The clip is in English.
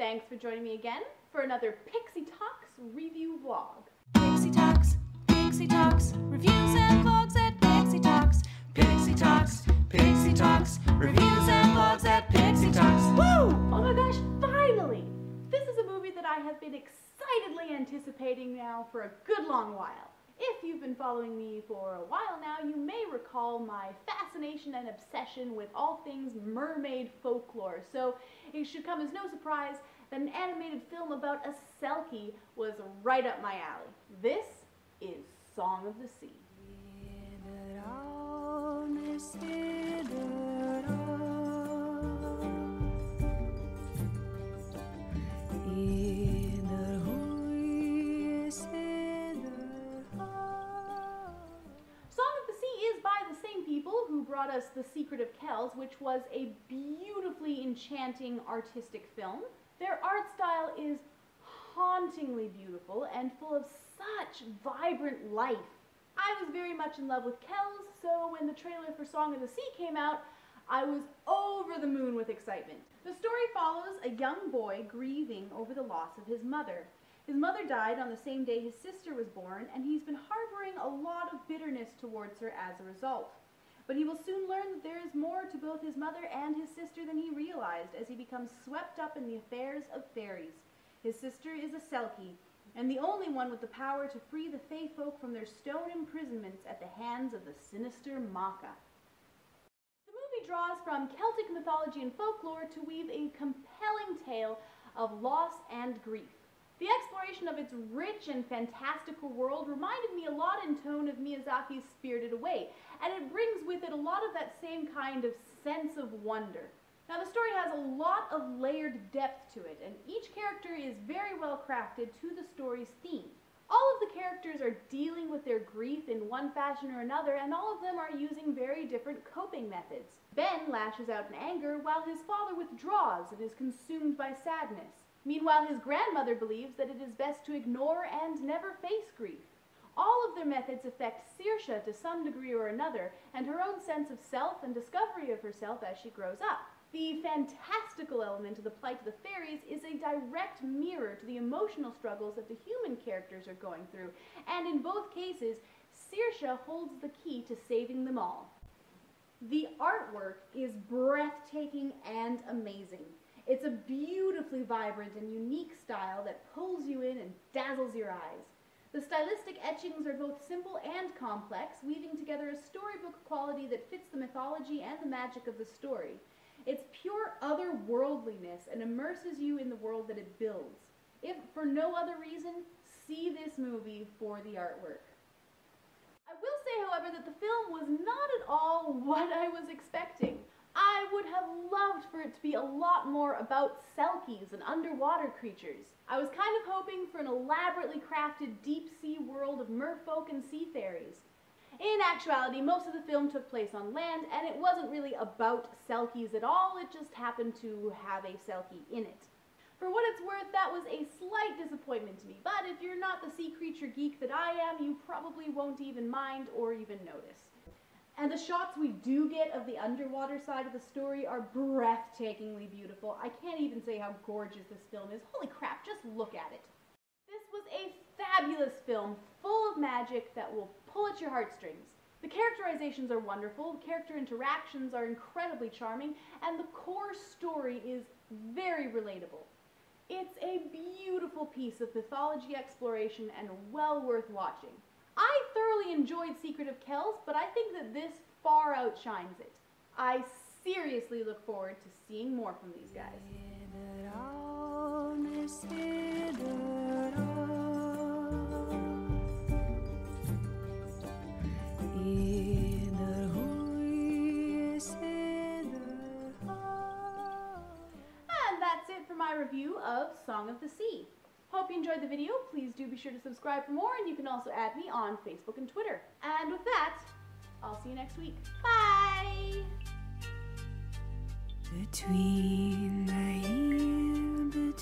Thanks for joining me again for another Pixie Talks review vlog. Pixie Talks, reviews and vlogs at Pixie Talks. Pixie Talks, reviews and vlogs at Pixie Talks. Woo! Oh my gosh, finally! This is a movie that I have been excitedly anticipating now for a good long while. If you've been following me for a while now, you may recall my fascination and obsession with all things mermaid folklore, so it should come as no surprise that an animated film about a Selkie was right up my alley. This is Song of the Sea. Who brought us The Secret of Kells, which was a beautifully enchanting artistic film. Their art style is hauntingly beautiful and full of such vibrant life. I was very much in love with Kells, so when the trailer for Song of the Sea came out, I was over the moon with excitement. The story follows a young boy grieving over the loss of his mother. His mother died on the same day his sister was born, and he's been harboring a lot of bitterness towards her as a result. But he will soon learn that there is more to both his mother and his sister than he realized as he becomes swept up in the affairs of fairies. His sister is a Selkie, and the only one with the power to free the Fae folk from their stone imprisonments at the hands of the sinister Maka. The movie draws from Celtic mythology and folklore to weave a compelling tale of loss and grief. The exploration of its rich and fantastical world reminded me a lot in tone of Miyazaki's Spirited Away, and it brings with it a lot of that same kind of sense of wonder. Now, the story has a lot of layered depth to it, and each character is very well crafted to the story's theme. All of the characters are dealing with their grief in one fashion or another, and all of them are using very different coping methods. Ben lashes out in anger, while his father withdraws and is consumed by sadness. Meanwhile, his grandmother believes that it is best to ignore and never face grief. All of their methods affect Saoirse to some degree or another, and her own sense of self and discovery of herself as she grows up. The fantastical element of the plight of the fairies is a direct mirror to the emotional struggles that the human characters are going through, and in both cases, Saoirse holds the key to saving them all. The artwork is breathtaking and amazing. It's a beautifully vibrant and unique style that pulls you in and dazzles your eyes. The stylistic etchings are both simple and complex, weaving together a storybook quality that fits the mythology and the magic of the story. It's pure otherworldliness and immerses you in the world that it builds. If for no other reason, see this movie for the artwork. I will say, however, that the film was not at all what I was expecting. I would have loved for it to be a lot more about Selkies and underwater creatures. I was kind of hoping for an elaborately crafted deep-sea world of merfolk and sea fairies. In actuality, most of the film took place on land, and it wasn't really about Selkies at all, it just happened to have a Selkie in it. For what it's worth, that was a slight disappointment to me, but if you're not the sea creature geek that I am, you probably won't even mind or even notice. And the shots we do get of the underwater side of the story are breathtakingly beautiful. I can't even say how gorgeous this film is. Holy crap, just look at it. This was a fabulous film full of magic that will pull at your heartstrings. The characterizations are wonderful, the character interactions are incredibly charming, and the core story is very relatable. It's a beautiful piece of mythology exploration and well worth watching. I thoroughly enjoyed Secret of Kells, but I think that this far outshines it. I seriously look forward to seeing more from these guys. And that's it for my review of Song of the Sea. Hope you enjoyed the video. Please do be sure to subscribe for more, and you can also add me on Facebook and Twitter. And with that, I'll see you next week. Bye! Between the